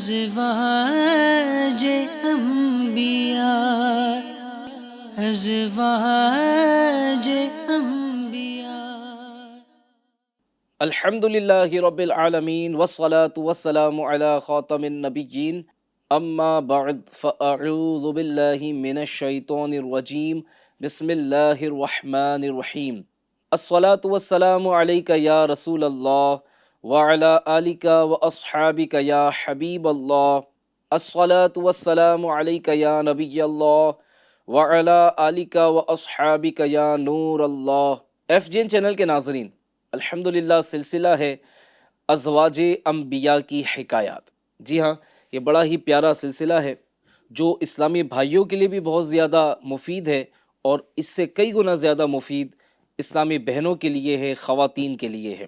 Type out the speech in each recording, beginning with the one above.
ازواج انبیاء ازواج انبیاء الحمدللہ رب العالمین والصلاة والسلام علی خاتم النبیین اما بعد فاعوذ باللہ من الشیطان الرجیم بسم اللہ الرحمن الرحیم الصلاة والسلام علیک یا رسول اللہ وعلی آلک واصحابک یا حبیب اللہ الصلاة والسلام علیک یا نبی اللہ وعلی آلک واصحابک یا نور اللہ۔ ایف جین چینل کے ناظرین، الحمدللہ سلسلہ ہے ازواج انبیاء کی حکایات۔ جی ہاں، یہ بڑا ہی پیارا سلسلہ ہے جو اسلامی بھائیوں کے لیے بھی بہت زیادہ مفید ہے، اور اس سے کئی گنا زیادہ مفید اسلامی بہنوں کے لیے ہے، خواتین کے لیے ہے۔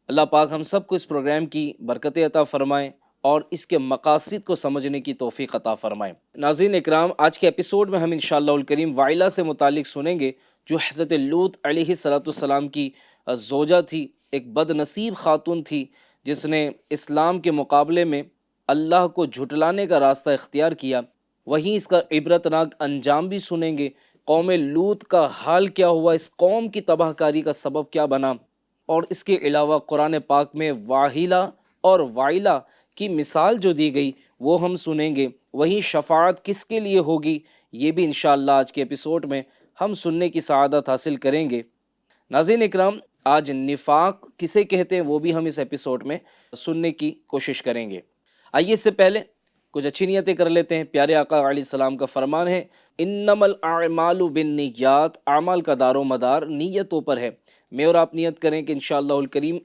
اللہ پاک ہم سب کو اس پروگرام کی برکتیں عطا فرمائیں اور اس کے مقاصد کو سمجھنے کی توفیق عطا فرمائیں۔ ناظرین اکرام، آج کے ایپیسوڈ میں ہم انشاءاللہ الکریم وائلہ سے متعلق سنیں گے، جو حضرت لوط علیہ السلام کی زوجہ تھی، ایک بد نصیب خاتون تھی جس نے اسلام کے مقابلے میں اللہ کو جھٹلانے کا راستہ اختیار کیا۔ وہیں اس کا عبرتناک انجام بھی سنیں گے، قوم لوط کا حال کیا ہوا، اس قوم کی تباہ کاری کا سبب کیا بنا، اور اس کے علاوہ قرآن پاک میں واحلہ اور وائلہ کی مثال جو دی گئی وہ ہم سنیں گے۔ وہیں شفاعت کس کے لیے ہوگی، یہ بھی انشاءاللہ آج کے ایپیسوڈ میں ہم سننے کی سعادت حاصل کریں گے۔ ناظرین اکرام، آج نفاق کسے کہتے ہیں وہ بھی ہم اس ایپیسوڈ میں سننے کی کوشش کریں گے۔ آئیے اس سے پہلے کچھ اچھی نیتیں کر لیتے ہیں۔ پیارے آقا علیہ السلام کا فرمان ہے، انما الاعمال بالنیات، اعمال کا دار و مدار نیتوں پر ہے۔ میں اور آپ نیت کریں کہ انشاءاللہ الکریم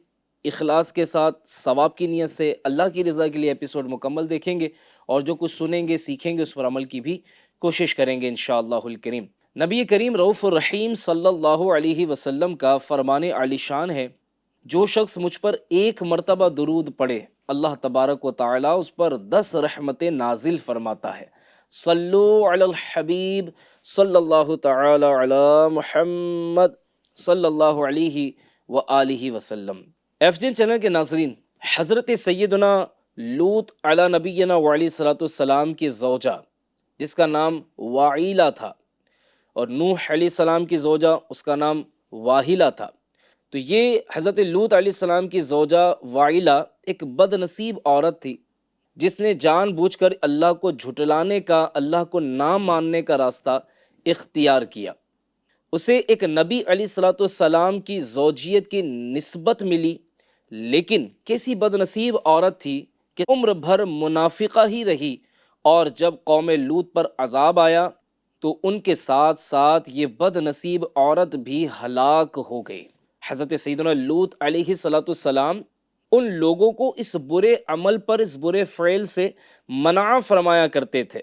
اخلاص کے ساتھ ثواب کی نیت سے اللہ کی رضا کے لیے ایپیسوڈ مکمل دیکھیں گے، اور جو کچھ سنیں گے سیکھیں گے اس پر عمل کی بھی کوشش کریں گے انشاءاللہ الکریم۔ نبی کریم رؤوف الرحیم صلی اللہ علیہ وسلم کا فرمان عالی شان ہے، جو شخص مجھ پر ایک مرتبہ درود پڑھے اللہ تبارک و تعالی اس پر 10 رحمتیں نازل فرماتا ہے۔ صلو علی الحبیب صلی اللہ تعالی علی محمد صلی اللہ علیہ وآلہ وسلم۔ ایف جین چینل کے ناظرین، حضرت سیدنا لوط علی نبینا وعلیہ السلام کی زوجہ جس کا نام وائلہ تھا، اور نوح علیہ السلام کی زوجہ اس کا نام واحلہ تھا، تو یہ حضرت لوط علیہ السلام کی زوجہ وائلہ ایک بد نصیب عورت تھی جس نے جان بوجھ کر اللہ کو جھٹلانے کا، اللہ کو نہ ماننے کا راستہ اختیار کیا۔ اسے ایک نبی علیہ السلام کی زوجیت کی نسبت ملی، لیکن کیسی بد نصیب عورت تھی کہ عمر بھر منافقہ ہی رہی، اور جب قوم لوط پر عذاب آیا تو ان کے ساتھ ساتھ یہ بد نصیب عورت بھی ہلاک ہو گئی۔ حضرت سیدنا لوط علیہ السلام ان لوگوں کو اس برے عمل پر، اس برے فعل سے منع فرمایا کرتے تھے،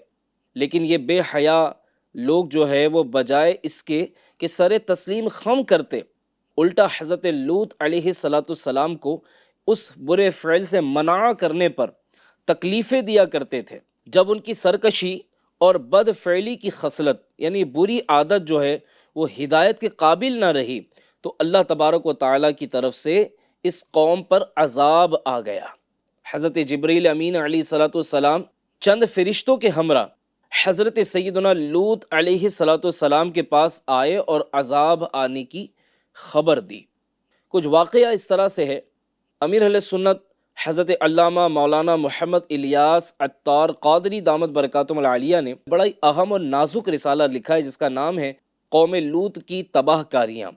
لیکن یہ بے حیا لوگ جو ہے وہ بجائے اس کے کہ سر تسلیم خم کرتے، الٹا حضرت لوط علیہ السلام کو اس برے فعل سے منع کرنے پر تکلیفیں دیا کرتے تھے۔ جب ان کی سرکشی اور بد فعلی کی خصلت یعنی بری عادت جو ہے وہ ہدایت کے قابل نہ رہی، تو اللہ تبارک و تعالیٰ کی طرف سے اس قوم پر عذاب آ گیا۔ حضرت جبریل امین علیہ السلام چند فرشتوں کے ہمراہ حضرت سیدنا لوط علیہ السلام کے پاس آئے اور عذاب آنے کی خبر دی۔ کچھ واقعہ اس طرح سے ہے، امیر اہل سنت حضرت علامہ مولانا محمد الیاس عطار قادری دامت برکاتہم العالیہ نے بڑا ہی اہم اور نازک رسالہ لکھا ہے جس کا نام ہے قوم لوط کی تباہ کاریاں۔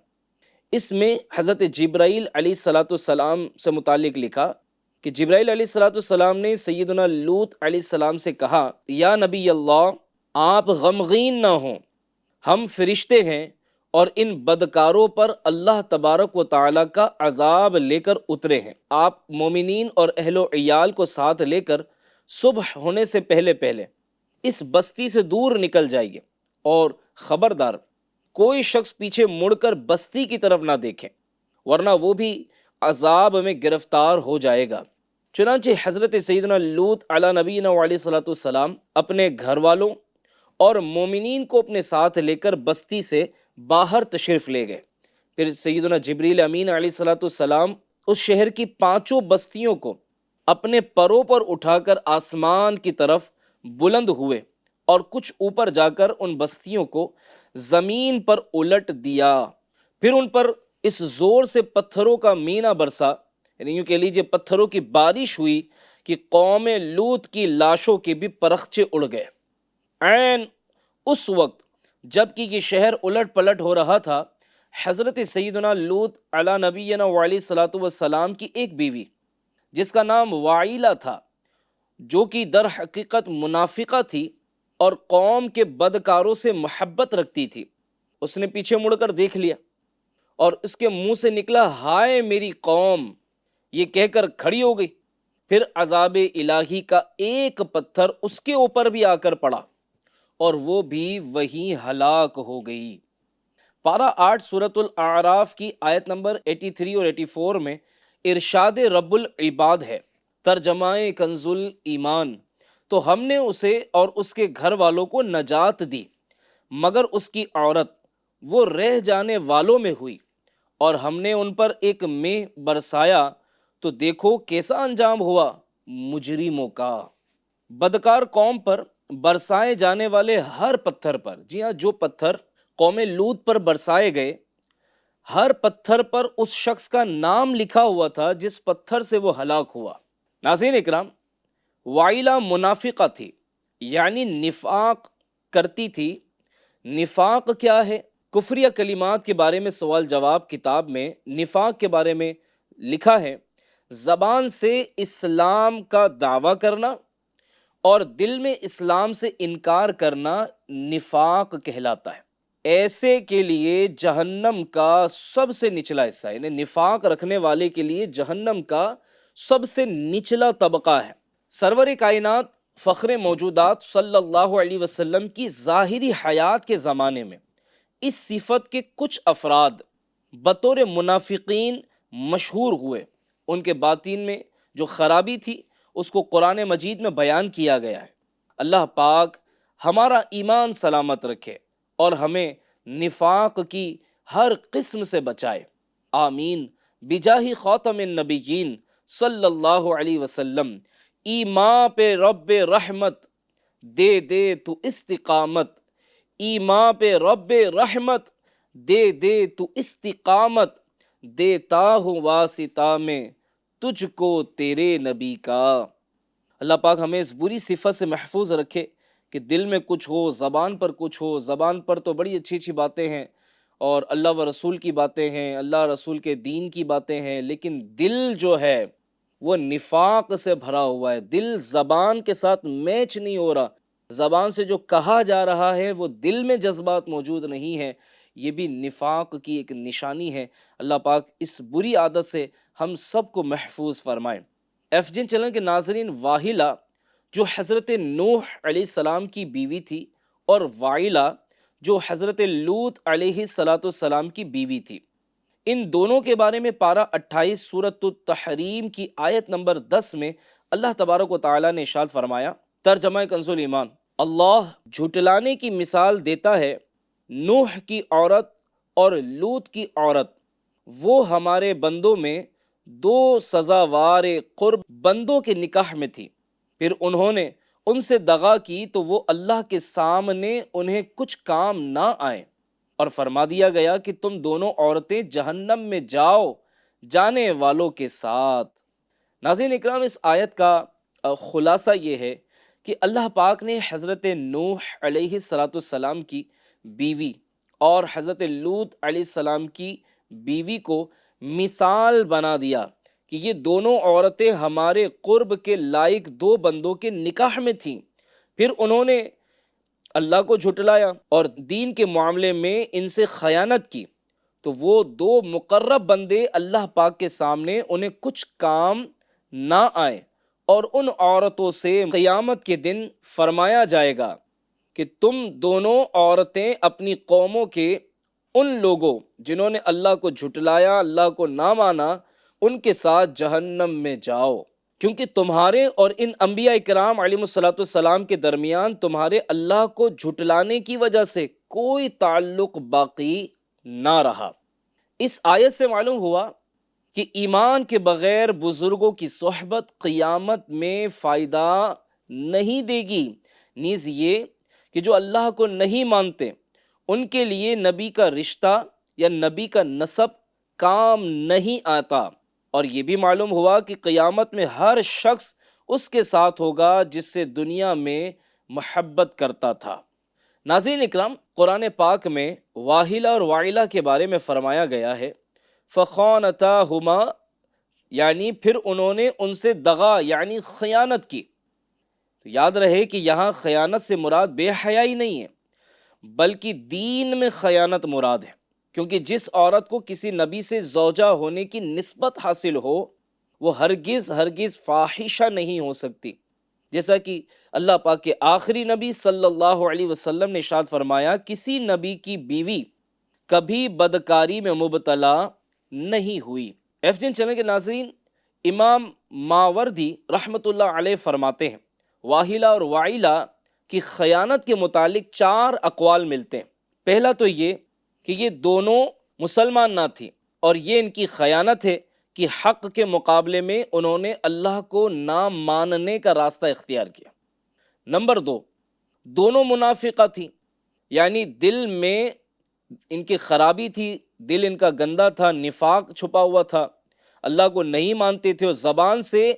اس میں حضرت جبرائیل علیہ السلام سے متعلق لکھا کہ جبرائیل علیہ السلام نے سیدنا لوط علیہ السلام سے کہا، یا نبی اللہ، آپ غمگین نہ ہوں، ہم فرشتے ہیں اور ان بدکاروں پر اللہ تبارک و تعالیٰ کا عذاب لے کر اترے ہیں۔ آپ مومنین اور اہل و عیال کو ساتھ لے کر صبح ہونے سے پہلے پہلے اس بستی سے دور نکل جائیے، اور خبردار کوئی شخص پیچھے مڑ کر بستی کی طرف نہ دیکھیں، ورنہ وہ بھی عذاب میں گرفتار ہو جائے گا۔ چنانچہ حضرت سیدنا لوط علی نبینا علیہ السلام اپنے گھر والوں اور مومنین کو اپنے ساتھ لے کر بستی سے باہر تشریف لے گئے۔ پھر سیدنا جبریل امین علیہ السلام اس شہر کی 5 بستیوں کو اپنے پروں پر اٹھا کر آسمان کی طرف بلند ہوئے اور کچھ اوپر جا کر ان بستیوں کو زمین پر الٹ دیا، پھر ان پر اس زور سے پتھروں کا مینہ برسا، یعنی یوں کہہ لیجیے پتھروں کی بارش ہوئی کہ قوم لوط کی لاشوں کے بھی پرخچے اڑ گئے۔ عین اس وقت جب کہ یہ شہر الٹ پلٹ ہو رہا تھا، حضرت سیدنا لوط علی نبینا وعلیہ الصلوۃ والسلام کی ایک بیوی جس کا نام وائلہ تھا، جو کہ در حقیقت منافقہ تھی اور قوم کے بدکاروں سے محبت رکھتی تھی، اس نے پیچھے مڑ کر دیکھ لیا اور اس کے منہ سے نکلا ہائے میری قوم، یہ کہہ کر کھڑی ہو گئی۔ پھر عذاب الہی کا ایک پتھر اس کے اوپر بھی آ کر پڑا اور وہ بھی وہیں ہلاک ہو گئی۔ پارہ 8 سورۃ الاعراف کی آیت نمبر 83 اور 84 میں ارشاد رب العباد ہے، ترجمہ کنز الایمان، تو ہم نے اسے اور اس کے گھر والوں کو نجات دی، مگر اس کی عورت وہ رہ جانے والوں میں ہوئی، اور ہم نے ان پر ایک مے برسایا تو دیکھو کیسا انجام ہوا مجرموں کا۔ بدکار قوم پر برسائے جانے والے ہر پتھر پر، جی ہاں، جو پتھر قوم لوط پر برسائے گئے، ہر پتھر پر اس شخص کا نام لکھا ہوا تھا جس پتھر سے وہ ہلاک ہوا۔ ناظرین اکرام، وائلہ منافقہ تھی، یعنی نفاق کرتی تھی۔ نفاق کیا ہے؟ کفریہ کلمات کے بارے میں سوال جواب کتاب میں نفاق کے بارے میں لکھا ہے، زبان سے اسلام کا دعویٰ کرنا اور دل میں اسلام سے انکار کرنا نفاق کہلاتا ہے۔ ایسے کے لیے جہنم کا سب سے نچلا حصہ، یعنی نفاق رکھنے والے کے لیے جہنم کا سب سے نچلا طبقہ ہے۔ سرور کائنات فخر موجودات صلی اللہ علیہ وسلم کی ظاہری حیات کے زمانے میں اس صفت کے کچھ افراد بطور منافقین مشہور ہوئے۔ ان کے باطن میں جو خرابی تھی اس کو قرآن مجید میں بیان کیا گیا ہے۔ اللہ پاک ہمارا ایمان سلامت رکھے اور ہمیں نفاق کی ہر قسم سے بچائے، آمین، بجاہ خاتم النبیین صلی اللہ علیہ وسلم۔ ایمان پہ رب رحمت دے دے تو استقامت، ایمان پہ رب رحمت دے دے تو استقامت، دیتا ہوں واسطہ میں تجھ کو تیرے نبی کا۔ اللہ پاک ہمیں اس بری صفت سے محفوظ رکھے کہ دل میں کچھ ہو، زبان پر کچھ ہو۔ زبان پر تو بڑی اچھی اچھی باتیں ہیں اور اللہ و رسول کی باتیں ہیں، اللہ رسول کے دین کی باتیں ہیں، لیکن دل جو ہے وہ نفاق سے بھرا ہوا ہے۔ دل زبان کے ساتھ میچ نہیں ہو رہا، زبان سے جو کہا جا رہا ہے وہ دل میں جذبات موجود نہیں ہے، یہ بھی نفاق کی ایک نشانی ہے۔ اللہ پاک اس بری عادت سے ہم سب کو محفوظ فرمائے۔ ایف جن چینل کے ناظرین، واہلہ جو حضرت نوح علیہ السلام کی بیوی تھی اور وائلہ جو حضرت لوط علیہ السلام کی بیوی تھی، ان دونوں کے بارے میں پارہ 28 سورۃ التحریم کی آیت نمبر 10 میں اللہ تبارک و تعالیٰ نے ارشاد فرمایا، ترجمہ کنز الایمان، اللہ جھٹلانے کی مثال دیتا ہے نوح کی عورت اور لوط کی عورت، وہ ہمارے بندوں میں دو سزاوار قرب بندوں کے نکاح میں تھی، پھر انہوں نے ان سے دغا کی تو وہ اللہ کے سامنے انہیں کچھ کام نہ آئے، اور فرما دیا گیا کہ تم دونوں عورتیں جہنم میں جاؤ جانے والوں کے ساتھ۔ ناظرین اکرام، اس آیت کا خلاصہ یہ ہے کہ اللہ پاک نے حضرت نوح علیہ السلام کی بیوی اور حضرت لوط علیہ السلام کی بیوی کو مثال بنا دیا کہ یہ دونوں عورتیں ہمارے قرب کے لائق دو بندوں کے نکاح میں تھیں، پھر انہوں نے اللہ کو جھٹلایا اور دین کے معاملے میں ان سے خیانت کی، تو وہ دو مقرب بندے اللہ پاک کے سامنے انہیں کچھ کام نہ آئے، اور ان عورتوں سے قیامت کے دن فرمایا جائے گا کہ تم دونوں عورتیں اپنی قوموں کے ان لوگوں جنہوں نے اللہ کو جھٹلایا، اللہ کو نہ مانا، ان کے ساتھ جہنم میں جاؤ، کیونکہ تمہارے اور ان انبیاء کرام علیہ السلام کے درمیان تمہارے اللہ کو جھٹلانے کی وجہ سے کوئی تعلق باقی نہ رہا۔ اس آیت سے معلوم ہوا کہ ایمان کے بغیر بزرگوں کی صحبت قیامت میں فائدہ نہیں دے گی، نیز یہ کہ جو اللہ کو نہیں مانتے ان کے لیے نبی کا رشتہ یا نبی کا نسب کام نہیں آتا۔ اور یہ بھی معلوم ہوا کہ قیامت میں ہر شخص اس کے ساتھ ہوگا جس سے دنیا میں محبت کرتا تھا۔ ناظرین اکرام، قرآن پاک میں واہلہ اور وائلہ کے بارے میں فرمایا گیا ہے فخانتاہما، یعنی پھر انہوں نے ان سے دغا یعنی خیانت کی۔ تو یاد رہے کہ یہاں خیانت سے مراد بے حیائی نہیں ہے بلکہ دین میں خیانت مراد ہے، کیونکہ جس عورت کو کسی نبی سے زوجہ ہونے کی نسبت حاصل ہو وہ ہرگز فاحشہ نہیں ہو سکتی، جیسا کہ اللہ پاک کے آخری نبی صلی اللہ علیہ وسلم نے ارشاد فرمایا کسی نبی کی بیوی کبھی بدکاری میں مبتلا نہیں ہوئی۔ ایف جن چینل کے ناظرین، امام ماوردی رحمۃ اللہ علیہ فرماتے ہیں واہلہ اور وائلہ کی خیانت کے متعلق 4 اقوال ملتے ہیں۔ پہلا تو یہ کہ یہ دونوں مسلمان نہ تھی اور یہ ان کی خیانت ہے کہ حق کے مقابلے میں انہوں نے اللہ کو نہ ماننے کا راستہ اختیار کیا۔ نمبر 2، دونوں منافقہ تھی، یعنی دل میں ان کی خرابی تھی، دل ان کا گندا تھا، نفاق چھپا ہوا تھا، اللہ کو نہیں مانتے تھے اور زبان سے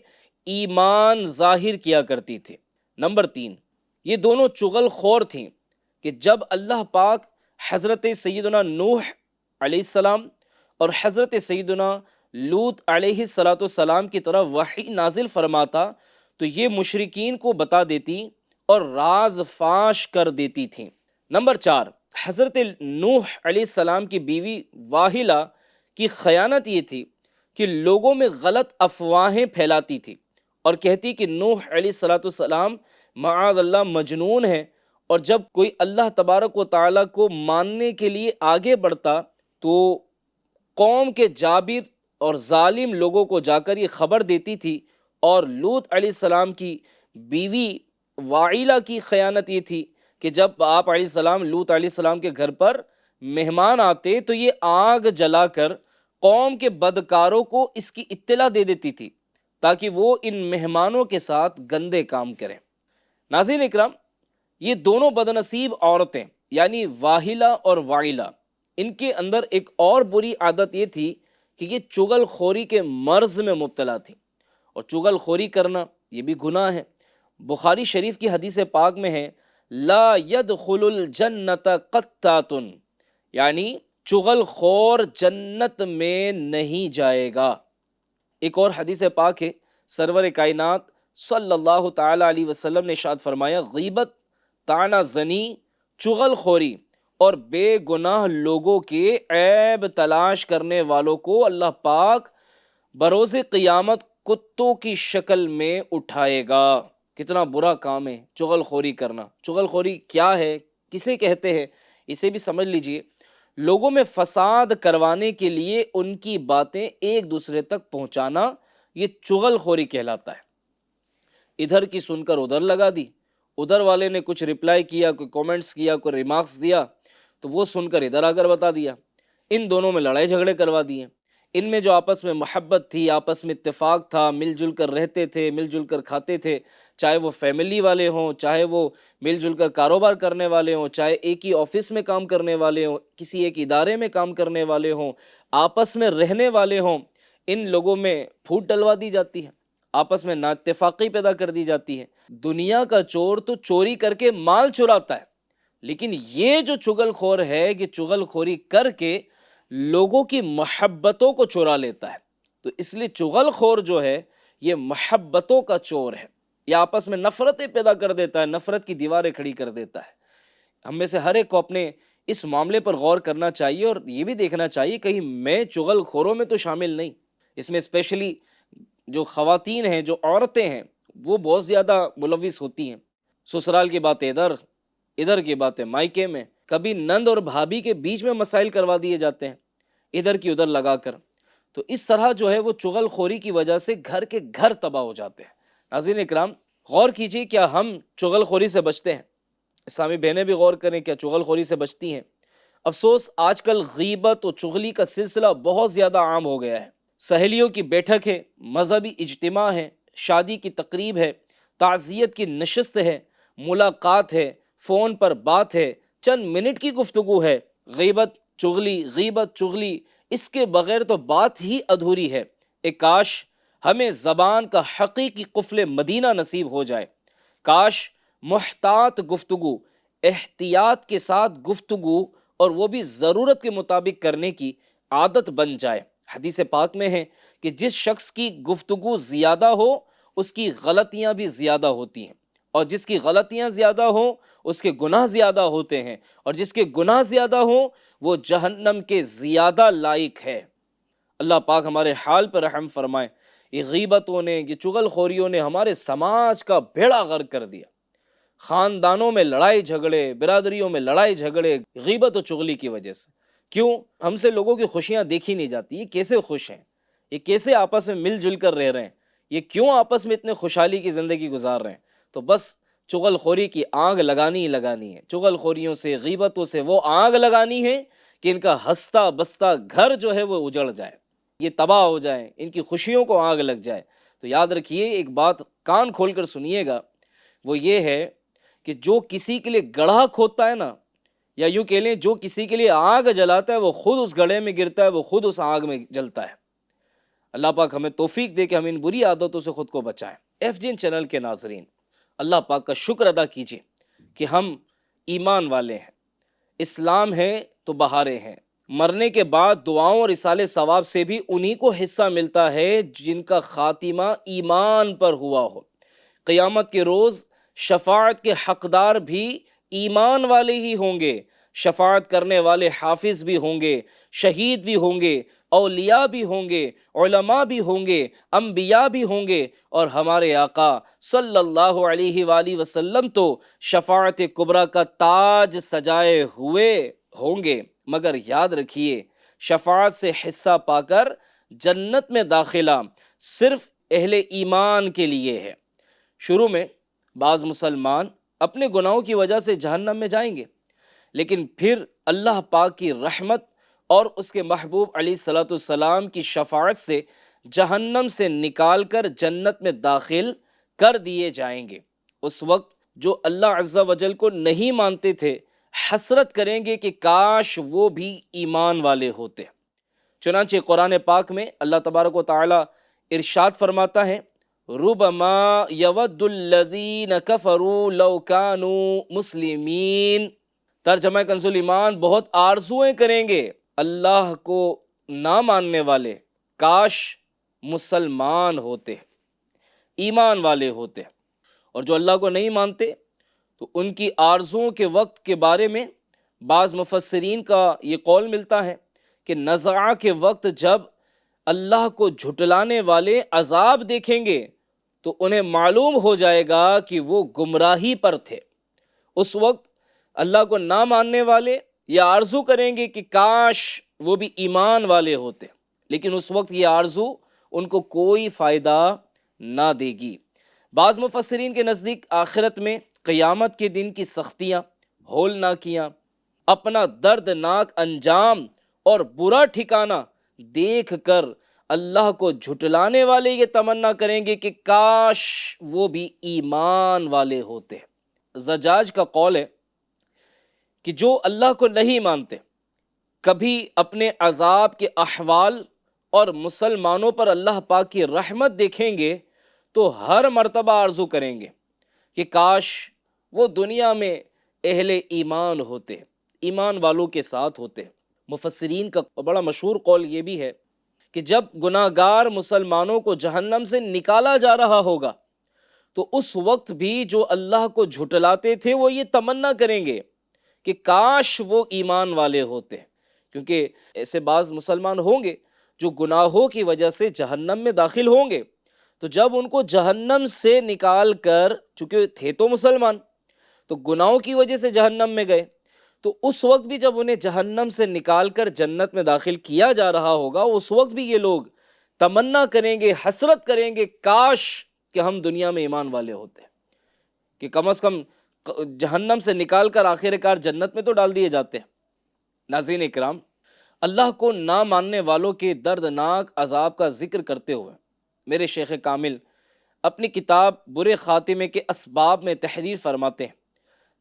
ایمان ظاہر کیا کرتی تھی۔ نمبر 3، یہ دونوں چغل خور تھیں کہ جب اللہ پاک حضرت سیدنا نوح علیہ السلام اور حضرت سیدنا لوط علیہ السلام کی طرف وحی نازل فرماتا تو یہ مشرکین کو بتا دیتی اور راز فاش کر دیتی تھیں۔ نمبر 4، حضرت نوح علیہ السلام کی بیوی واہلہ کی خیانت یہ تھی کہ لوگوں میں غلط افواہیں پھیلاتی تھی اور کہتی کہ نوح علیہ السلام معاذ اللہ مجنون ہے، اور جب کوئی اللہ تبارک و تعالیٰ کو ماننے کے لیے آگے بڑھتا تو قوم کے جابر اور ظالم لوگوں کو جا کر یہ خبر دیتی تھی۔ اور لوط علیہ السلام کی بیوی واعلہ کی خیانت یہ تھی کہ جب آپ علیہ السلام لوط علیہ السلام کے گھر پر مہمان آتے تو یہ آگ جلا کر قوم کے بدکاروں کو اس کی اطلاع دے دیتی تھی تاکہ وہ ان مہمانوں کے ساتھ گندے کام کریں۔ ناظرین اکرام، یہ دونوں بدنصیب عورتیں یعنی واہلہ اور وائلہ، ان کے اندر ایک اور بری عادت یہ تھی کہ یہ چغل خوری کے مرض میں مبتلا تھی، اور چغل خوری کرنا یہ بھی گناہ ہے۔ بخاری شریف کی حدیث پاک میں ہے لا يدخل الجنت قطات، یعنی چغل خور جنت میں نہیں جائے گا۔ ایک اور حدیث پاک ہے، سرور کائنات صلی اللہ تعالی علیہ وسلم نے ارشاد فرمایا غیبت، طعنہ زنی، چغل خوری اور بے گناہ لوگوں کے عیب تلاش کرنے والوں کو اللہ پاک بروز قیامت کتوں کی شکل میں اٹھائے گا۔ کتنا برا کام ہے چغل خوری کرنا۔ چغل خوری کیا ہے، کسے کہتے ہیں، اسے بھی سمجھ لیجئے۔ لوگوں میں فساد کروانے کے لیے ان کی باتیں ایک دوسرے تک پہنچانا، یہ چغل خوری کہلاتا ہے۔ ادھر کی سن کر ادھر لگا دی، ادھر والے نے کچھ رپلائی کیا، کوئی کومنٹس کیا، کوئی ریمارکس دیا تو وہ سن کر ادھر آ کر بتا دیا، ان دونوں میں لڑائی جھگڑے کروا دیے۔ ان میں جو آپس میں محبت تھی، آپس میں اتفاق تھا، مل جل کر رہتے تھے، مل جل کر کھاتے تھے، چاہے وہ فیملی والے ہوں، چاہے وہ مل جل کر کاروبار کرنے والے ہوں، چاہے ایک ہی آفس میں کام کرنے والے ہوں، کسی ایک ادارے میں کام کرنے والے ہوں، آپس میں رہنے والے ہوں، ان لوگوں میں پھوٹ ڈلوا دی جاتی ہے، آپس میں نا اتفاقی پیدا کر دی جاتی ہے۔ دنیا کا چور تو چوری کر کے مال چراتا ہے، لیکن یہ جو چغل خور ہے کہ چغل خوری کر کے لوگوں کی محبتوں کو چرا لیتا ہے۔ تو اس لیے چغل خور جو ہے یہ محبتوں کا چور ہے، یہ آپس میں نفرتیں پیدا کر دیتا ہے، نفرت کی دیواریں کھڑی کر دیتا ہے۔ ہم میں سے ہر ایک کو اپنے اس معاملے پر غور کرنا چاہیے اور یہ بھی دیکھنا چاہیے کہیں میں چغل خوروں میں تو شامل نہیں۔ اس میں اسپیشلی جو خواتین ہیں، جو عورتیں ہیں، وہ بہت زیادہ ملوث ہوتی ہیں۔ سسرال کی باتیں ادھر، ادھر کی باتیں مائکے میں، کبھی نند اور بھابھی کے بیچ میں مسائل کروا دیے جاتے ہیں ادھر کی ادھر لگا کر۔ تو اس طرح جو ہے وہ چغل خوری کی وجہ سے گھر کے گھر تباہ ہو جاتے ہیں۔ ناظرین اکرام، غور کیجیے کیا ہم چغل خوری سے بچتے ہیں؟ اسلامی بہنیں بھی غور کریں، کیا چغل خوری سے بچتی ہیں؟ افسوس آج کل غیبت و چغلی کا سلسلہ بہت زیادہ عام ہو گیا ہے۔ سہیلیوں کی بیٹھک ہے، مذہبی اجتماع ہے، شادی کی تقریب ہے، تعزیت کی نشست ہے، ملاقات ہے، فون پر بات ہے، چند منٹ کی گفتگو ہے، غیبت چغلی، اس کے بغیر تو بات ہی ادھوری ہے۔ کاش ہمیں زبان کا حقیقی قفل مدینہ نصیب ہو جائے، کاش محتاط گفتگو، احتیاط کے ساتھ گفتگو، اور وہ بھی ضرورت کے مطابق کرنے کی عادت بن جائے۔ حدیث پاک میں ہے کہ جس شخص کی گفتگو زیادہ ہو اس کی غلطیاں بھی زیادہ ہوتی ہیں، اور جس کی غلطیاں زیادہ ہوں اس کے گناہ زیادہ ہوتے ہیں، اور جس کے گناہ زیادہ ہوں وہ جہنم کے زیادہ لائق ہے۔ اللہ پاک ہمارے حال پر رحم فرمائے۔ یہ غیبتوں نے، یہ چغل خوریوں نے ہمارے سماج کا بیڑا غرق کر دیا۔ خاندانوں میں لڑائی جھگڑے، برادریوں میں لڑائی جھگڑے، غیبت و چغلی کی وجہ سے۔ کیوں؟ ہم سے لوگوں کی خوشیاں دیکھی نہیں جاتی، یہ کیسے خوش ہیں، یہ کیسے آپس میں مل جل کر رہ رہے ہیں، یہ کیوں آپس میں اتنے خوشحالی کی زندگی گزار رہے ہیں؟ تو بس چغل خوری کی آگ لگانی ہی لگانی ہے، چغل خوریوں سے، غیبتوں سے وہ آگ لگانی ہے کہ ان کا ہنستا بستا گھر جو ہے وہ اجڑ جائے، یہ تباہ ہو جائے، ان کی خوشیوں کو آگ لگ جائے۔ تو یاد رکھیے، ایک بات کان کھول کر سنیے گا، وہ یہ ہے کہ جو کسی کے لیے گڑھا کھودتا ہے نا، یا یوں کہہ لیں جو کسی کے لیے آگ جلاتا ہے، وہ خود اس گڑھے میں گرتا ہے، وہ خود اس آگ میں جلتا ہے۔ اللہ پاک ہمیں توفیق دے کہ ہم ان بری عادتوں سے خود کو بچائیں۔ ایف جین چینل کے ناظرین، اللہ پاک کا شکر ادا کیجئے کہ ہم ایمان والے ہیں، اسلام ہے تو بہاریں ہیں۔ مرنے کے بعد دعاؤں اور اصالِ ثواب سے بھی انہی کو حصہ ملتا ہے جن کا خاتمہ ایمان پر ہوا ہو۔ قیامت کے روز شفاعت کے حقدار بھی ایمان والے ہی ہوں گے، شفاعت کرنے والے حافظ بھی ہوں گے، شہید بھی ہوں گے، اولیاء بھی ہوں گے، علماء بھی ہوں گے، انبیاء بھی ہوں گے، اور ہمارے آقا صلی اللہ علیہ وآلہ وسلم تو شفاعت کبریٰ کا تاج سجائے ہوئے ہوں گے۔ مگر یاد رکھیے، شفاعت سے حصہ پا کر جنت میں داخلہ صرف اہل ایمان کے لیے ہے۔ شروع میں بعض مسلمان اپنے گناہوں کی وجہ سے جہنم میں جائیں گے، لیکن پھر اللہ پاک کی رحمت اور اس کے محبوب علیہ الصلوۃ والسلام کی شفاعت سے جہنم سے نکال کر جنت میں داخل کر دیے جائیں گے۔ اس وقت جو اللہ عز و جل کو نہیں مانتے تھے حسرت کریں گے کہ کاش وہ بھی ایمان والے ہوتے۔ چنانچہ قرآن پاک میں اللہ تبارک و تعالی ارشاد فرماتا ہے، ربما یود الذین کفروا لو کانوا مسلمین۔ ترجمہ کنز ایمان، بہت آرزویں کریں گے اللہ کو نہ ماننے والے، کاش مسلمان ہوتے، ایمان والے ہوتے۔ اور جو اللہ کو نہیں مانتے تو ان کی آرزوؤں کے وقت کے بارے میں بعض مفسرین کا یہ قول ملتا ہے کہ نزعہ کے وقت جب اللہ کو جھٹلانے والے عذاب دیکھیں گے تو انہیں معلوم ہو جائے گا کہ وہ گمراہی پر تھے۔ اس وقت اللہ کو نہ ماننے والے یہ آرزو کریں گے کہ کاش وہ بھی ایمان والے ہوتے، لیکن اس وقت یہ آرزو ان کو کوئی فائدہ نہ دے گی۔ بعض مفسرین کے نزدیک آخرت میں قیامت کے دن کی سختیاں، ہولناکیاں، اپنا دردناک انجام اور برا ٹھکانہ دیکھ کر اللہ کو جھٹلانے والے یہ تمنا کریں گے کہ کاش وہ بھی ایمان والے ہوتے۔ زجاج کا قول ہے کہ جو اللہ کو نہیں مانتے کبھی اپنے عذاب کے احوال اور مسلمانوں پر اللہ پاک کی رحمت دیکھیں گے تو ہر مرتبہ آرزو کریں گے کہ کاش وہ دنیا میں اہل ایمان ہوتے، ایمان والوں کے ساتھ ہوتے۔ مفسرین کا بڑا مشہور قول یہ بھی ہے کہ جب گناہگار مسلمانوں کو جہنم سے نکالا جا رہا ہوگا تو اس وقت بھی جو اللہ کو جھٹلاتے تھے وہ یہ تمنا کریں گے کہ کاش وہ ایمان والے ہوتے، کیونکہ ایسے بعض مسلمان ہوں گے جو گناہوں کی وجہ سے جہنم میں داخل ہوں گے، تو جب ان کو جہنم سے نکال کر، چونکہ تھے تو مسلمان تو گناہوں کی وجہ سے جہنم میں گئے، تو اس وقت بھی جب انہیں جہنم سے نکال کر جنت میں داخل کیا جا رہا ہوگا، اس وقت بھی یہ لوگ تمنا کریں گے، حسرت کریں گے، کاش کہ ہم دنیا میں ایمان والے ہوتے، کہ کم از کم جہنم سے نکال کر آخر کار جنت میں تو ڈال دیے جاتے ہیں۔ ناظرین اکرام، اللہ کو نہ ماننے والوں کے دردناک عذاب کا ذکر کرتے ہوئے میرے شیخ کامل اپنی کتاب برے خاتمے کے اسباب میں تحریر فرماتے ہیں،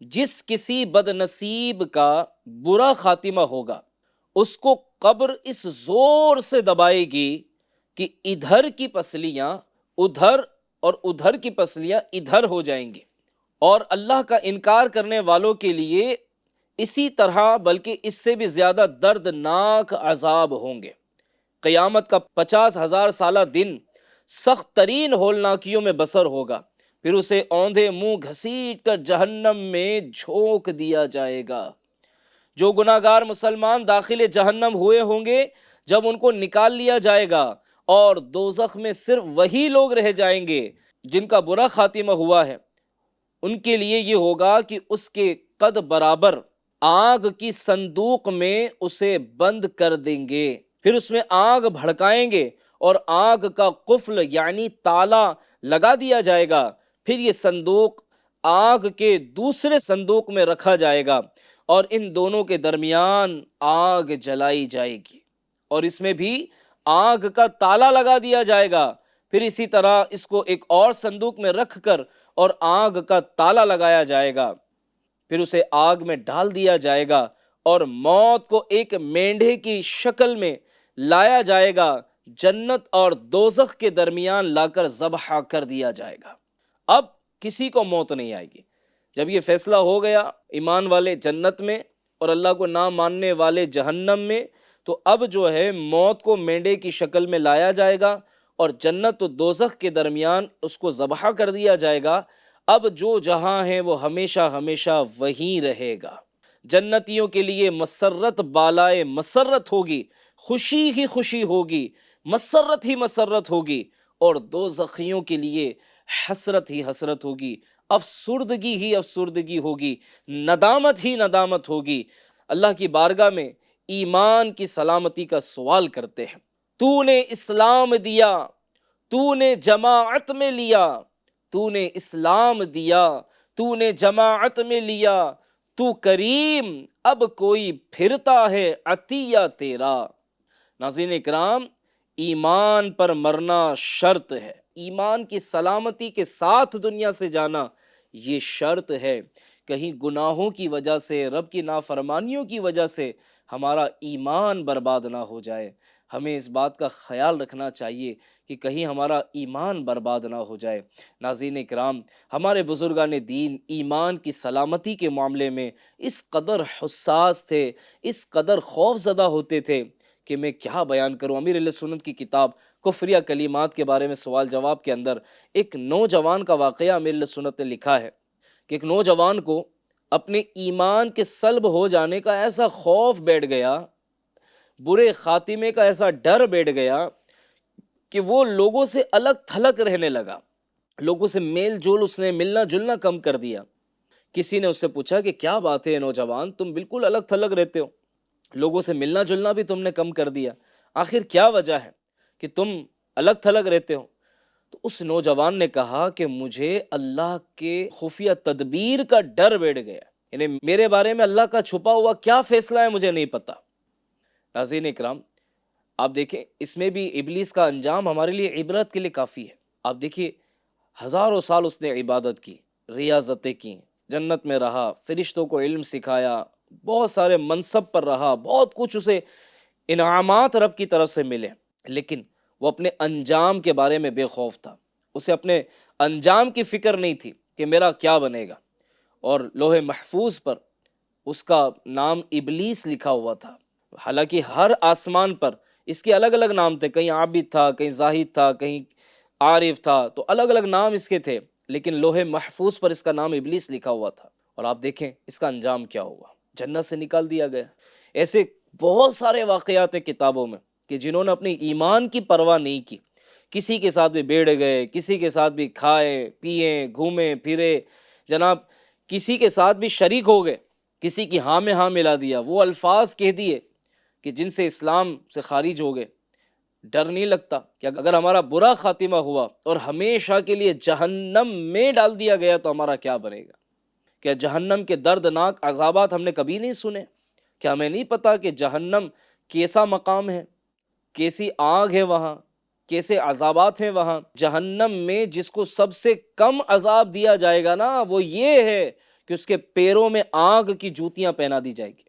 جس کسی بد نصیب کا برا خاتمہ ہوگا اس کو قبر اس زور سے دبائے گی کہ ادھر کی پسلیاں ادھر اور ادھر کی پسلیاں ادھر ہو جائیں گی، اور اللہ کا انکار کرنے والوں کے لیے اسی طرح بلکہ اس سے بھی زیادہ دردناک عذاب ہوں گے۔ قیامت کا 50,000 سالہ دن سخت ترین ہولناکیوں میں بسر ہوگا، پھر اسے اوندھے منہ گھسیٹ کر جہنم میں جھونک دیا جائے گا۔ جو گناہگار مسلمان داخل جہنم ہوئے ہوں گے، جب ان کو نکال لیا جائے گا اور دوزخ میں صرف وہی لوگ رہ جائیں گے جن کا برا خاتمہ ہوا ہے، ان کے لیے یہ ہوگا کہ اس کے قد برابر آگ کی صندوق میں اسے بند کر دیں گے، پھر اس میں آگ بھڑکائیں گے اور آگ کا قفل یعنی تالا لگا دیا جائے گا، پھر یہ صندوق آگ کے دوسرے صندوق میں رکھا جائے گا اور ان دونوں کے درمیان آگ جلائی جائے گی، اور اس میں بھی آگ کا تالا لگا دیا جائے گا، پھر اسی طرح اس کو ایک اور صندوق میں رکھ کر اور آگ کا تالا لگایا جائے گا، پھر اسے آگ میں ڈال دیا جائے گا اور موت کو ایک مینڈھے کی شکل میں لایا جائے گا، جنت اور دوزخ کے درمیان لا کر ذبح کر دیا جائے گا۔ اب کسی کو موت نہیں آئے گی۔ جب یہ فیصلہ ہو گیا ایمان والے جنت میں اور اللہ کو نہ ماننے والے جہنم میں، تو اب جو ہے موت کو مینڈے کی شکل میں لایا جائے گا اور جنت و دوزخ کے درمیان اس کو ذبح کر دیا جائے گا۔ اب جو جہاں ہے وہ ہمیشہ ہمیشہ وہیں رہے گا۔ جنتیوں کے لیے مسرت بالائے مسرت ہوگی، خوشی ہی خوشی ہوگی، مسرت ہی مسرت ہوگی، اور دوزخیوں کے لیے حسرت ہی حسرت ہوگی، افسردگی ہی افسردگی ہوگی، ندامت ہی ندامت ہوگی۔ اللہ کی بارگاہ میں ایمان کی سلامتی کا سوال کرتے ہیں۔ تو نے اسلام دیا، تو نے جماعت میں لیا، تو نے اسلام دیا، تو نے جماعت میں لیا، تو کریم اب کوئی پھرتا ہے عطیہ تیرا۔ ناظرین اکرام، ایمان پر مرنا شرط ہے، ایمان کی سلامتی کے ساتھ دنیا سے جانا یہ شرط ہے۔ کہیں گناہوں کی وجہ سے، رب کی نافرمانیوں کی وجہ سے ہمارا ایمان برباد نہ ہو جائے۔ ہمیں اس بات کا خیال رکھنا چاہیے کہ کہیں ہمارا ایمان برباد نہ ہو جائے۔ ناظرین اکرام، ہمارے بزرگان دین ایمان کی سلامتی کے معاملے میں اس قدر حساس تھے، اس قدر خوف زدہ ہوتے تھے کہ میں کیا بیان کروں۔ امیر اہل سنت کی کتاب کفریہ کلمات کے بارے میں سوال جواب کے اندر ایک نوجوان کا واقعہ امیر اہل سنت نے لکھا ہے کہ ایک نوجوان کو اپنے ایمان کے سلب ہو جانے کا ایسا خوف بیٹھ گیا، برے خاتمے کا ایسا ڈر بیٹھ گیا کہ وہ لوگوں سے الگ تھلگ رہنے لگا، لوگوں سے میل جول اس نے ملنا جلنا کم کر دیا۔ کسی نے اس سے پوچھا کہ کیا بات ہے نوجوان، تم بالکل الگ تھلگ رہتے ہو، لوگوں سے ملنا جلنا بھی تم نے کم کر دیا، آخر کیا وجہ ہے کہ تم الگ تھلگ رہتے ہو؟ تو اس نوجوان نے کہا کہ مجھے اللہ کے خفیہ تدبیر کا ڈر بیٹھ گیا، یعنی میرے بارے میں اللہ کا چھپا ہوا کیا فیصلہ ہے مجھے نہیں پتا۔ ناظرین اکرام، آپ دیکھیں اس میں بھی ابلیس کا انجام ہمارے لیے عبرت کے لیے کافی ہے۔ آپ دیکھیے ہزاروں سال اس نے عبادت کی، ریاضتیں کی، جنت میں رہا، فرشتوں کو علم سکھایا، بہت سارے منصب پر رہا، بہت کچھ اسے انعامات رب کی طرف سے ملے، لیکن وہ اپنے انجام کے بارے میں بے خوف تھا۔ اسے اپنے انجام کی فکر نہیں تھی کہ میرا کیا بنے گا، اور لوح محفوظ پر اس کا نام ابلیس لکھا ہوا تھا۔ حالانکہ ہر آسمان پر اس کے الگ الگ نام تھے، کہیں عابد تھا، کہیں زاہد تھا، کہیں عارف تھا، تو الگ الگ نام اس کے تھے، لیکن لوح محفوظ پر اس کا نام ابلیس لکھا ہوا تھا۔ اور آپ دیکھیں اس کا انجام کیا ہوا، جنت سے نکال دیا گیا۔ ایسے بہت سارے واقعات ہیں کتابوں میں کہ جنہوں نے اپنی ایمان کی پرواہ نہیں کی، کسی کے ساتھ بھی بیٹھ گئے، کسی کے ساتھ بھی کھائے پیے گھومے پھرے، جناب کسی کے ساتھ بھی شریک ہو گئے، کسی کی ہاں میں ہاں ملا دیا، وہ الفاظ کہہ دیے کہ جن سے اسلام سے خارج ہو گئے۔ ڈر نہیں لگتا کہ اگر ہمارا برا خاتمہ ہوا اور ہمیشہ کے لیے جہنم میں ڈال دیا گیا تو ہمارا کیا بنے گا؟ کیا جہنم کے دردناک عذابات ہم نے کبھی نہیں سنے؟ کیا ہمیں نہیں پتا کہ جہنم کیسا مقام ہے، کیسی آگ ہے وہاں، کیسے عذابات ہیں وہاں۔ جہنم میں جس کو سب سے کم عذاب دیا جائے گا نا، وہ یہ ہے کہ اس کے پیروں میں آگ کی جوتیاں پہنا دی جائے گی،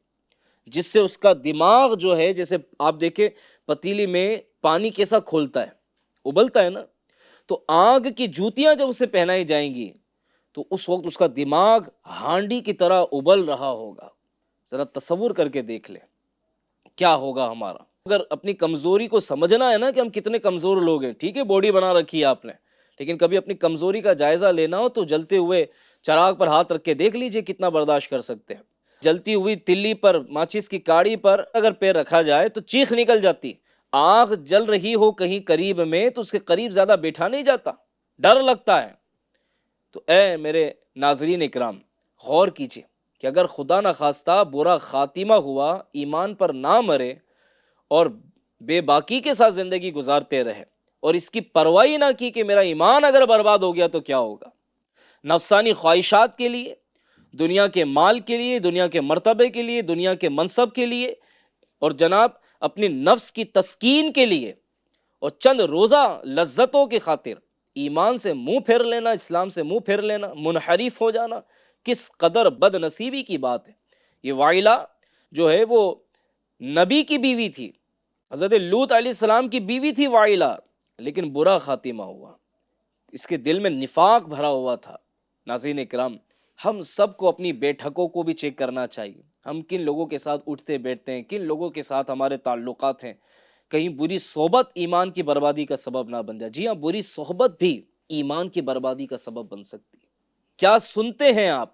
جس سے اس کا دماغ جو ہے، جیسے آپ دیکھیں پتیلی میں پانی کیسا کھولتا ہے، ابلتا ہے نا، تو آگ کی جوتیاں جب اسے پہنائی جائیں گی تو اس وقت اس کا دماغ ہانڈی کی طرح ابل رہا ہوگا۔ ذرا تصور کر کے دیکھ لیں کیا ہوگا ہمارا۔ اگر اپنی کمزوری کو سمجھنا ہے نا کہ ہم کتنے کمزور لوگ ہیں، ٹھیک ہے باڈی بنا رکھی ہے آپ نے، لیکن کبھی اپنی کمزوری کا جائزہ لینا ہو تو جلتے ہوئے چراغ پر ہاتھ رکھ کے دیکھ لیجئے کتنا برداشت کر سکتے ہیں۔ جلتی ہوئی تلی پر، ماچس کی کاڑی پر اگر پیر رکھا جائے تو چیخ نکل جاتی۔ آگ جل رہی ہو کہیں قریب میں تو اس کے قریب زیادہ بیٹھا نہیں جاتا، ڈر لگتا ہے۔ تو اے میرے ناظرین اکرام، غور کیجئے کہ اگر خدا نخواستہ برا خاتمہ ہوا، ایمان پر نہ مرے اور بے باکی کے ساتھ زندگی گزارتے رہے اور اس کی پرواہی نہ کی کہ میرا ایمان اگر برباد ہو گیا تو کیا ہوگا، نفسانی خواہشات کے لیے، دنیا کے مال کے لیے، دنیا کے مرتبے کے لیے، دنیا کے منصب کے لیے، اور جناب اپنی نفس کی تسکین کے لیے اور چند روزہ لذتوں کی خاطر ایمان سے منہ پھیر لینا، اسلام سے منہ پھیر لینا، منحرف ہو جانا، کس قدر بد نصیبی کی بات ہے۔ یہ وائلہ جو ہے وہ نبی کی بیوی تھی، حضرت لوط علیہ السلام کی بیوی تھی وائلہ، لیکن برا خاتمہ ہوا، اس کے دل میں نفاق بھرا ہوا تھا۔ ناظرین اکرام، ہم سب کو اپنی بیٹھکوں کو بھی چیک کرنا چاہیے، ہم کن لوگوں کے ساتھ اٹھتے بیٹھتے ہیں، کن لوگوں کے ساتھ ہمارے تعلقات ہیں۔ کہیں بری صحبت ایمان کی بربادی کا سبب نہ بن جائے۔ جی ہاں، بری صحبت بھی ایمان کی بربادی کا سبب بن سکتی ہے۔ کیا سنتے ہیں آپ،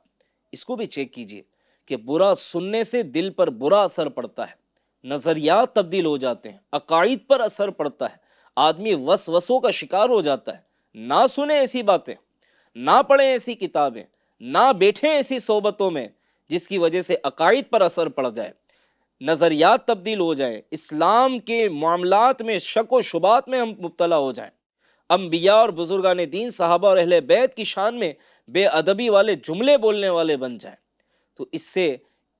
اس کو بھی چیک کیجئے کہ برا سننے سے دل پر برا اثر پڑتا ہے، نظریات تبدیل ہو جاتے ہیں، عقائد پر اثر پڑتا ہے، آدمی وسوسوں کا شکار ہو جاتا ہے۔ نہ سنیں ایسی باتیں، نہ پڑھیں ایسی کتابیں، نہ بیٹھیں ایسی صحبتوں میں جس کی وجہ سے عقائد پر اثر پڑ جائے، نظریات تبدیل ہو جائیں، اسلام کے معاملات میں شک و شبہات میں ہم مبتلا ہو جائیں، انبیاء اور بزرگان دین، صحابہ اور اہل بیت کی شان میں بے ادبی والے جملے بولنے والے بن جائیں۔ تو اس سے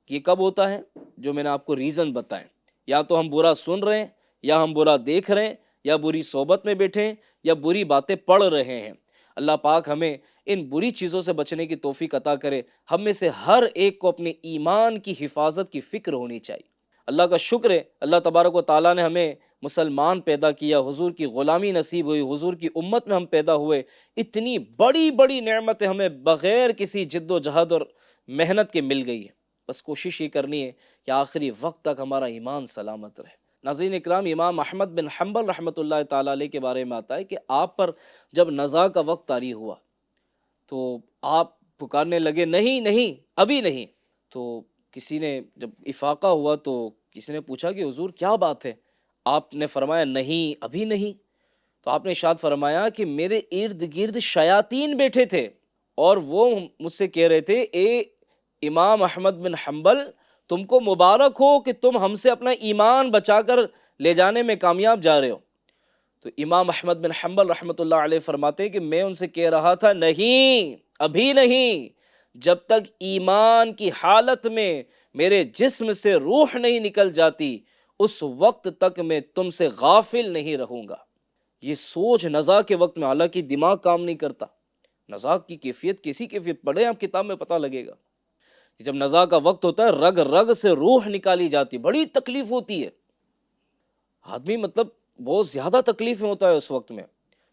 یہ کب ہوتا ہے؟ جو میں نے آپ کو ریزن بتائیں، یا تو ہم برا سن رہے ہیں، یا ہم برا دیکھ رہے ہیں، یا بری صحبت میں بیٹھے ہیں، یا بری باتیں پڑھ رہے ہیں۔ اللہ پاک ہمیں ان بری چیزوں سے بچنے کی توفیق عطا کرے۔ ہم میں سے ہر ایک کو اپنے ایمان کی حفاظت کی فکر ہونی چاہیے۔ اللہ کا شکر ہے، اللہ تبارک و تعالیٰ نے ہمیں مسلمان پیدا کیا، حضور کی غلامی نصیب ہوئی، حضور کی امت میں ہم پیدا ہوئے۔ اتنی بڑی بڑی نعمتیں ہمیں بغیر کسی جد و جہد اور محنت کے مل گئی ہے۔ بس کوشش یہ کرنی ہے کہ آخری وقت تک ہمارا ایمان سلامت رہے۔ ناظرین اکرام، امام احمد بن حنبل رحمۃ اللہ تعالیٰ علیہ کے بارے میں آتا ہے کہ آپ پر جب نزاع کا وقت طاری ہوا تو آپ پکارنے لگے، نہیں نہیں ابھی نہیں۔ تو کسی نے جب افاقہ ہوا تو کسی نے پوچھا کہ حضور کیا بات ہے؟ آپ نے فرمایا نہیں ابھی نہیں۔ تو آپ نے ارشاد فرمایا کہ میرے ارد گرد شیاطین بیٹھے تھے اور وہ مجھ سے کہہ رہے تھے، اے امام احمد بن حنبل، تم کو مبارک ہو کہ تم ہم سے اپنا ایمان بچا کر لے جانے میں کامیاب جا رہے ہو۔ تو امام احمد بن حنبل رحمۃ اللہ علیہ فرماتے ہیں کہ میں ان سے کہہ رہا تھا، نہیں ابھی نہیں، جب تک ایمان کی حالت میں میرے جسم سے روح نہیں نکل جاتی اس وقت تک میں تم سے غافل نہیں رہوں گا۔ یہ سوچ نزاع کے وقت میں، حالانکہ دماغ کام نہیں کرتا، نزاع کی کیفیت کیسی کیفیت پڑھیں آپ کتاب میں پتہ لگے گا۔ جب نزاع کا وقت ہوتا ہے رگ رگ سے روح نکالی جاتی، بڑی تکلیف ہوتی ہے، آدمی مطلب بہت زیادہ تکلیف میں ہوتا ہے اس وقت میں،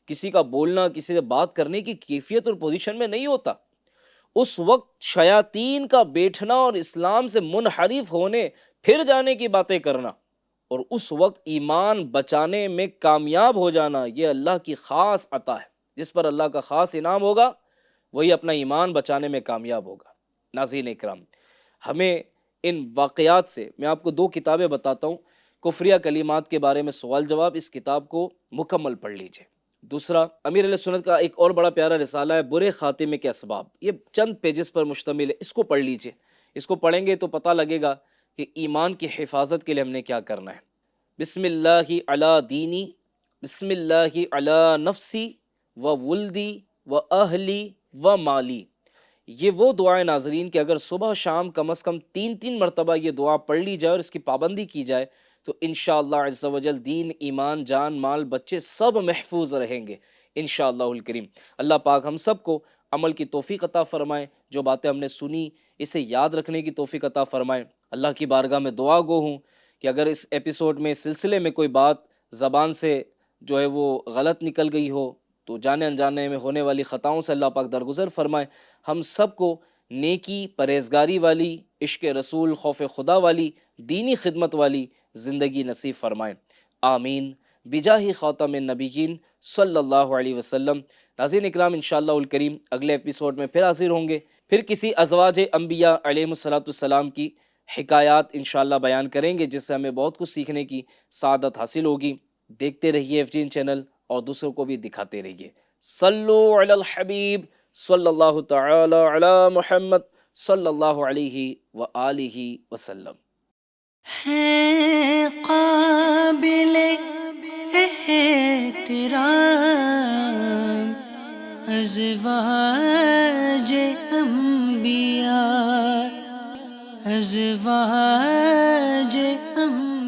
کسی کا بولنا، کسی سے بات کرنے کی کیفیت اور پوزیشن میں نہیں ہوتا۔ اس وقت شیاطین کا بیٹھنا اور اسلام سے منحرف ہونے پھر جانے کی باتیں کرنا اور اس وقت ایمان بچانے میں کامیاب ہو جانا، یہ اللہ کی خاص عطا ہے۔ جس پر اللہ کا خاص انعام ہوگا وہی اپنا ایمان بچانے میں کامیاب ہوگا۔ ناظرین اکرام، ہمیں ان واقعات سے میں آپ کو 2 کتابیں بتاتا ہوں۔ کفریہ کلمات کے بارے میں سوال جواب، اس کتاب کو مکمل پڑھ لیجئے۔ دوسرا، امیر علیہ سنت کا ایک اور بڑا پیارا رسالہ ہے برے خاتمے کے اسباب، یہ چند پیجز پر مشتمل ہے، اس کو پڑھ لیجئے۔ اس کو پڑھیں گے تو پتہ لگے گا کہ ایمان کی حفاظت کے لیے ہم نے کیا کرنا ہے۔ بسم اللہ علی دینی، بسم اللہ علی نفسی و ولدی و اہلی و مالی۔ یہ وہ دعائیں ناظرین کہ اگر صبح شام کم از کم 3 مرتبہ یہ دعا پڑھ لی جائے اور اس کی پابندی کی جائے تو انشاءاللہ عز و جل دین، ایمان، جان، مال، بچے سب محفوظ رہیں گے انشاءاللہ الکریم۔ اللہ پاک ہم سب کو عمل کی توفیق عطا فرمائے، جو باتیں ہم نے سنی اسے یاد رکھنے کی توفیق عطا فرمائے۔ اللہ کی بارگاہ میں دعا گو ہوں کہ اگر اس ایپیسوڈ میں، اس سلسلے میں کوئی بات زبان سے جو ہے وہ غلط نکل گئی ہو تو جانے انجانے میں ہونے والی خطاؤں سے اللہ پاک درگزر فرمائے۔ ہم سب کو نیکی، پرہیزگاری والی، عشق رسول، خوف خدا والی، دینی خدمت والی زندگی نصیب فرمائے، آمین بجاہ خاتم النبیین صلی اللہ علیہ وسلم۔ ناظرین اکرام، انشاءاللہ الکریم اگلے ایپیسوڈ میں پھر حاضر ہوں گے، پھر کسی ازواج انبیاء علیہ السلام کی حکایات انشاءاللہ بیان کریں گے، جس سے ہمیں بہت کچھ سیکھنے کی سعادت حاصل ہوگی۔ دیکھتے رہیے ایف جین چینل اور دوسروں کو بھی دکھاتے رہیے۔ صلو علی الحبیب صلی اللہ تعالی علی محمد صلی اللہ علیہ وآلہ وسلم۔ ہے قابل احترام ازواج انبیاء، ازواج انبیاء۔